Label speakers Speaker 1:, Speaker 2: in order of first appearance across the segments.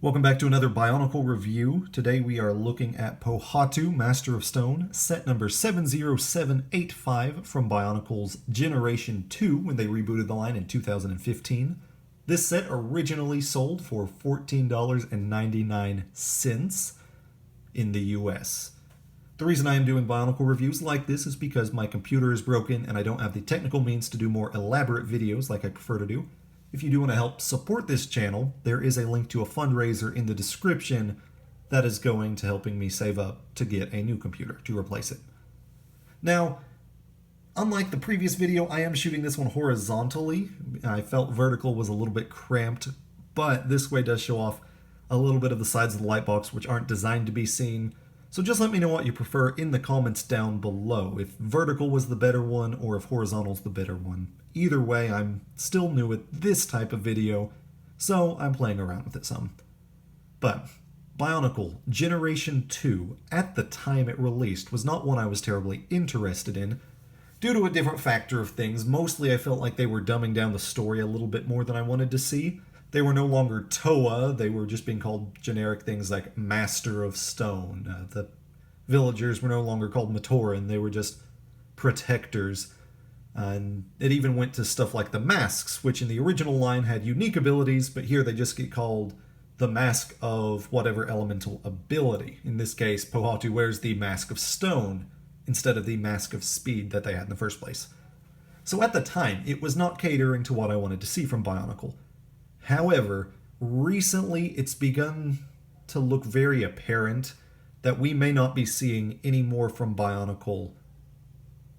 Speaker 1: Welcome back to another Bionicle review. Today we are looking at Pohatu Master of Stone, set number 70785 from Bionicle's Generation 2 when they rebooted the line in 2015. This set originally sold for $14.99 in the US. The reason I am doing Bionicle reviews like this is because my computer is broken and I don't have the technical means to do more elaborate videos like I prefer to do. If you do want to help support this channel, there is a link to a fundraiser in the description that is going to helping me save up to get a new computer to replace it. Now, unlike the previous video, I am shooting this one horizontally. I felt vertical was a little bit cramped, but this way does show off a little bit of the sides of the light box which aren't designed to be seen. So just let me know what you prefer in the comments down below, if vertical was the better one or if horizontal is the better one. Either way, I'm still new at this type of video, so I'm playing around with it some. But Bionicle Generation 2, at the time it released, was not one I was terribly interested in, due to a different factor of things. Mostly I felt like they were dumbing down the story a little bit more than I wanted to see. They were no longer Toa, they were just being called generic things like Master of Stone. The villagers were no longer called Matoran, they were just protectors. And it even went to stuff like the masks, which in the original line had unique abilities, but here they just get called the mask of whatever elemental ability. In this case, Pohatu wears the mask of stone instead of the mask of speed that they had in the first place. So at the time, it was not catering to what I wanted to see from Bionicle. However, recently it's begun to look very apparent that we may not be seeing any more from Bionicle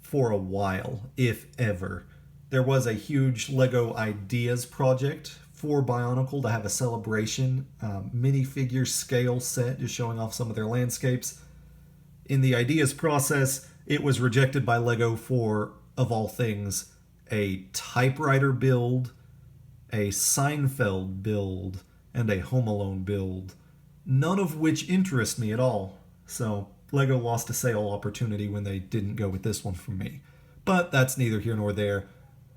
Speaker 1: for a while, if ever. There was a huge LEGO Ideas project for Bionicle to have a celebration minifigure scale set, just showing off some of their landscapes. In the Ideas process, it was rejected by LEGO for, of all things, a typewriter build, a Seinfeld build, and a Home Alone build, none of which interest me at all. So LEGO lost a sale opportunity when they didn't go with this one from me. But that's neither here nor there.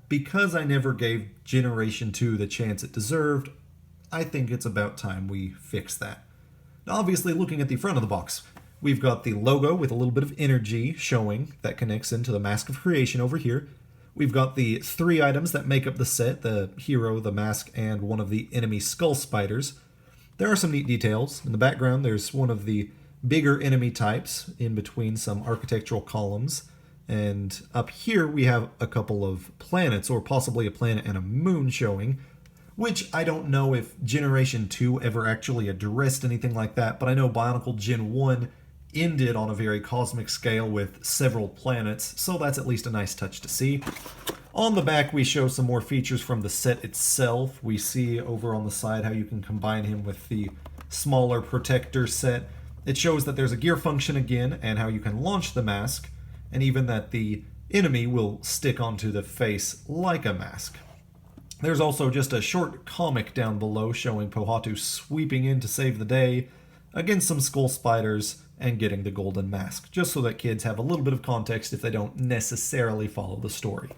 Speaker 1: Because I never gave Generation 2 the chance it deserved, I think it's about time we fix that. Now, obviously, looking at the front of the box, we've got the logo with a little bit of energy showing that connects into the Mask of Creation over here. We've got the three items that make up the set, the hero, the mask, and one of the enemy skull spiders. There are some neat details. In the background, there's one of the bigger enemy types in between some architectural columns. And up here, we have a couple of planets, or possibly a planet and a moon showing, which I don't know if Generation 2 ever actually addressed anything like that, but I know Bionicle Gen 1 ended on a very cosmic scale with several planets, so that's at least a nice touch to see. On the back, we show some more features from the set itself. We see over on the side how you can combine him with the smaller protector set. It shows that there's a gear function again, and how you can launch the mask, and even that the enemy will stick onto the face like a mask. There's also just a short comic down below showing Pohatu sweeping in to save the day against some skull spiders and getting the golden mask, just so that kids have a little bit of context if they don't necessarily follow the story.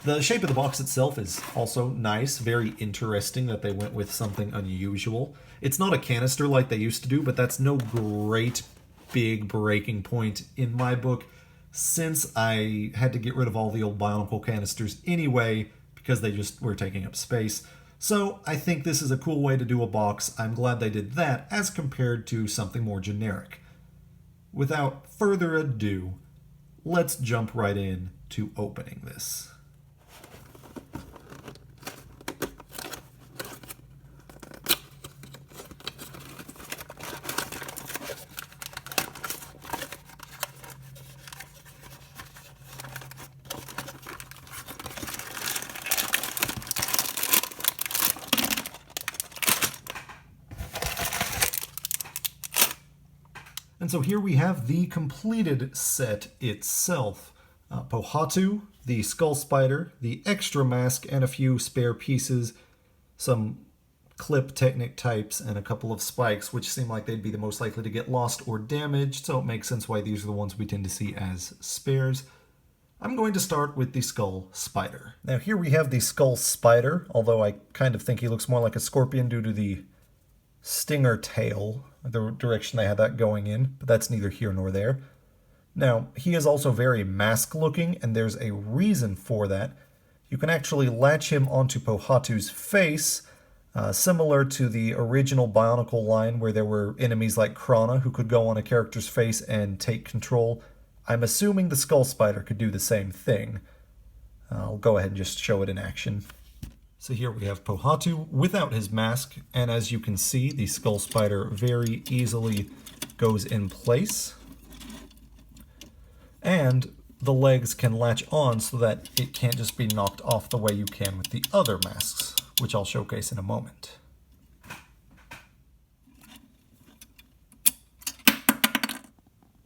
Speaker 1: The shape of the box itself is also nice, very interesting that they went with something unusual. It's not a canister like they used to do, but that's no great big breaking point in my book, since I had to get rid of all the old Bionicle canisters anyway, because they just were taking up space. So I think this is a cool way to do a box. I'm glad they did that as compared to something more generic. Without further ado, let's jump right in to opening this. And so here we have the completed set itself. Pohatu, the skull spider, the extra mask, and a few spare pieces, some clip Technic types, and a couple of spikes, which seem like they'd be the most likely to get lost or damaged, so it makes sense why these are the ones we tend to see as spares. I'm going to start with the skull spider. Now here we have the skull spider, although I kind of think he looks more like a scorpion due to the stinger tail, the direction they had that going in, but that's neither here nor there. Now, he is also very mask-looking, and there's a reason for that. You can actually latch him onto Pohatu's face, similar to the original Bionicle line where there were enemies like Krana who could go on a character's face and take control. I'm assuming the Skull Spider could do the same thing. I'll go ahead and just show it in action. So here we have Pohatu without his mask, and as you can see, the Skull Spider very easily goes in place. And the legs can latch on so that it can't just be knocked off the way you can with the other masks, which I'll showcase in a moment.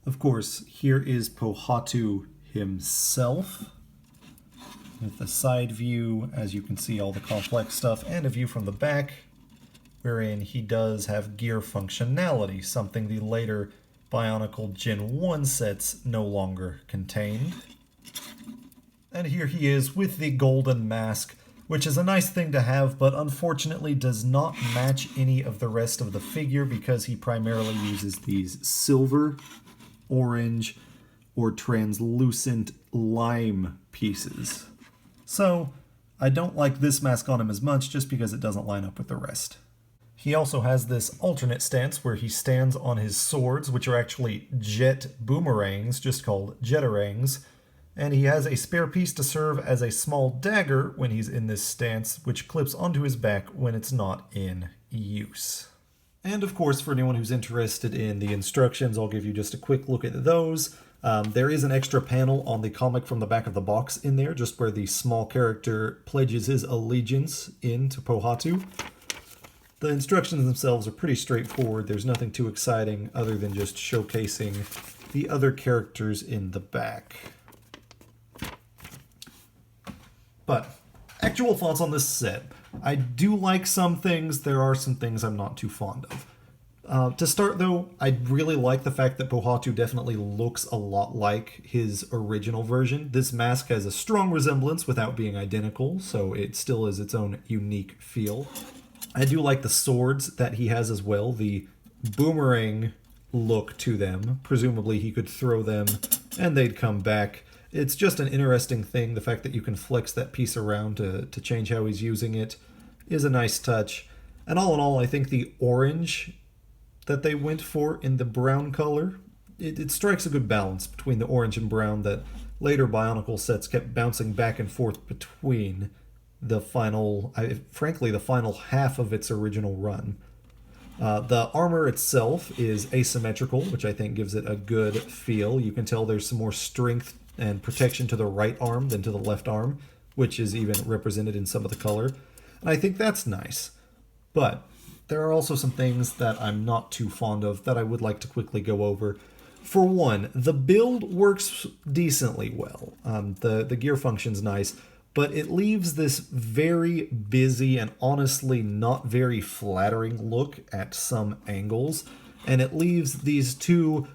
Speaker 1: Of course, here is Pohatu himself, with the side view, as you can see all the complex stuff, and a view from the back, wherein he does have gear functionality, something the later Bionicle Gen 1 sets no longer contained. And here he is with the golden mask, which is a nice thing to have, but unfortunately does not match any of the rest of the figure because he primarily uses these silver, orange, or translucent lime pieces. So I don't like this mask on him as much just because it doesn't line up with the rest. He also has this alternate stance where he stands on his swords, which are actually jet boomerangs, just called jetarangs, and he has a spare piece to serve as a small dagger when he's in this stance, which clips onto his back when it's not in use. And of course, for anyone who's interested in the instructions, I'll give you just a quick look at those. There is an extra panel on the comic from the back of the box in there, just where the small character pledges his allegiance into Pohatu. The instructions themselves are pretty straightforward. There's nothing too exciting other than just showcasing the other characters in the back. But actual thoughts on this set. I do like some things. There are some things I'm not too fond of. To start though, I really like the fact that Pohatu definitely looks a lot like his original version. This mask has a strong resemblance without being identical, so it still is its own unique feel. I do like the swords that he has as well, the boomerang look to them. Presumably he could throw them and they'd come back. It's just an interesting thing. The fact that you can flex that piece around to change how he's using it is a nice touch. And all in all, I think the orange that they went for in the brown color, it strikes a good balance between the orange and brown that later Bionicle sets kept bouncing back and forth between the final, frankly, the final half of its original run. The armor itself is asymmetrical, which I think gives it a good feel. You can tell there's some more strength and protection to the right arm than to the left arm, which is even represented in some of the color. And I think that's nice. But there are also some things that I'm not too fond of that I would like to quickly go over. For one, the build works decently well. The gear function's nice, but it leaves this very busy and honestly not very flattering look at some angles. And it leaves these two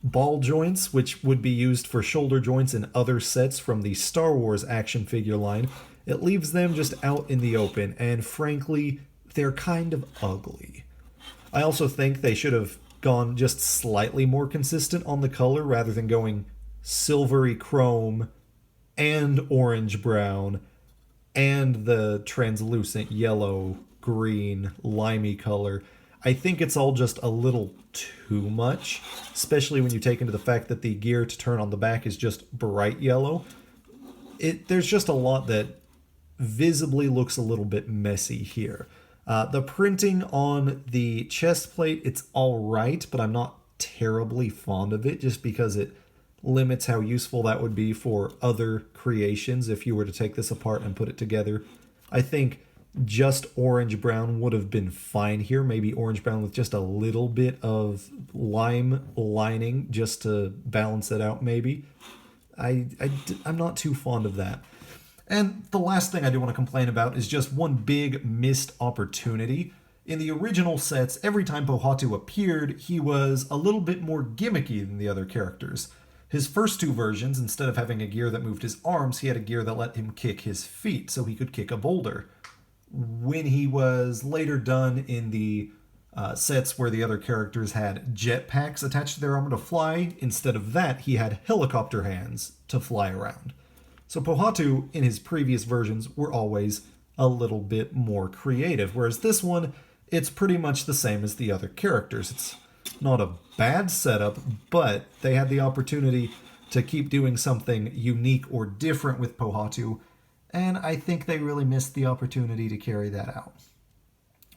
Speaker 1: ball joints, which would be used for shoulder joints in other sets from the Star Wars action figure line. It leaves them just out in the open, and frankly, they're kind of ugly. I also think they should have gone just slightly more consistent on the color rather than going silvery chrome and orange brown and the translucent yellow, green, limey color. I think it's all just a little too much, especially when you take into the fact that the gear to turn on the back is just bright yellow. There's just a lot that visibly looks a little bit messy here. The printing on the chest plate, it's all right, but I'm not terribly fond of it just because it limits how useful that would be for other creations if you were to take this apart and put it together. I think just orange brown would have been fine here. Maybe orange brown with just a little bit of lime lining just to balance it out maybe. I'm not too fond of that. And the last thing I do want to complain about is just one big missed opportunity. In the original sets, every time Pohatu appeared, he was a little bit more gimmicky than the other characters. His first two versions, instead of having a gear that moved his arms, he had a gear that let him kick his feet, so he could kick a boulder. when he was later done in the sets where the other characters had jetpacks attached to their armor to fly, instead of that, he had helicopter hands to fly around. So Pohatu, in his previous versions, were always a little bit more creative, whereas this one, it's pretty much the same as the other characters. It's not a bad setup, but they had the opportunity to keep doing something unique or different with Pohatu, and I think they really missed the opportunity to carry that out.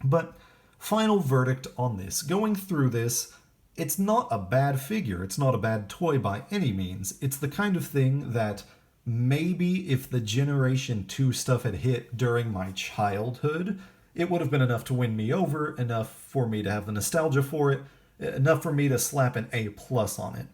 Speaker 1: But final verdict on this. Going through this, it's not a bad figure. It's not a bad toy by any means. It's the kind of thing that maybe if the Generation 2 stuff had hit during my childhood, it would have been enough to win me over, enough for me to have the nostalgia for it, enough for me to slap an A+ on it.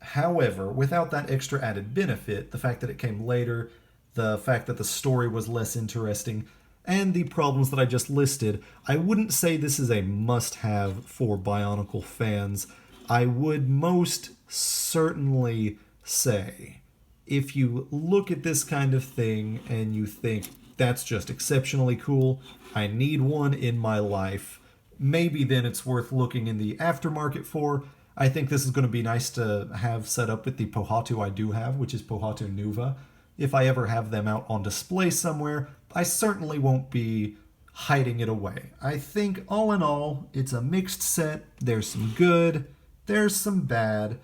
Speaker 1: However, without that extra added benefit, the fact that it came later, the fact that the story was less interesting, and the problems that I just listed, I wouldn't say this is a must-have for Bionicle fans. I would most certainly say, if you look at this kind of thing and you think, that's just exceptionally cool, I need one in my life, maybe then it's worth looking in the aftermarket for. I think this is going to be nice to have set up with the Pohatu I do have, which is Pohatu Nuva. If I ever have them out on display somewhere, I certainly won't be hiding it away. I think all in all, it's a mixed set. There's some good, there's some bad.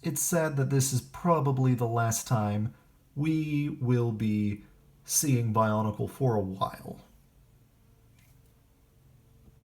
Speaker 1: It's sad that this is probably the last time we will be seeing Bionicle for a while.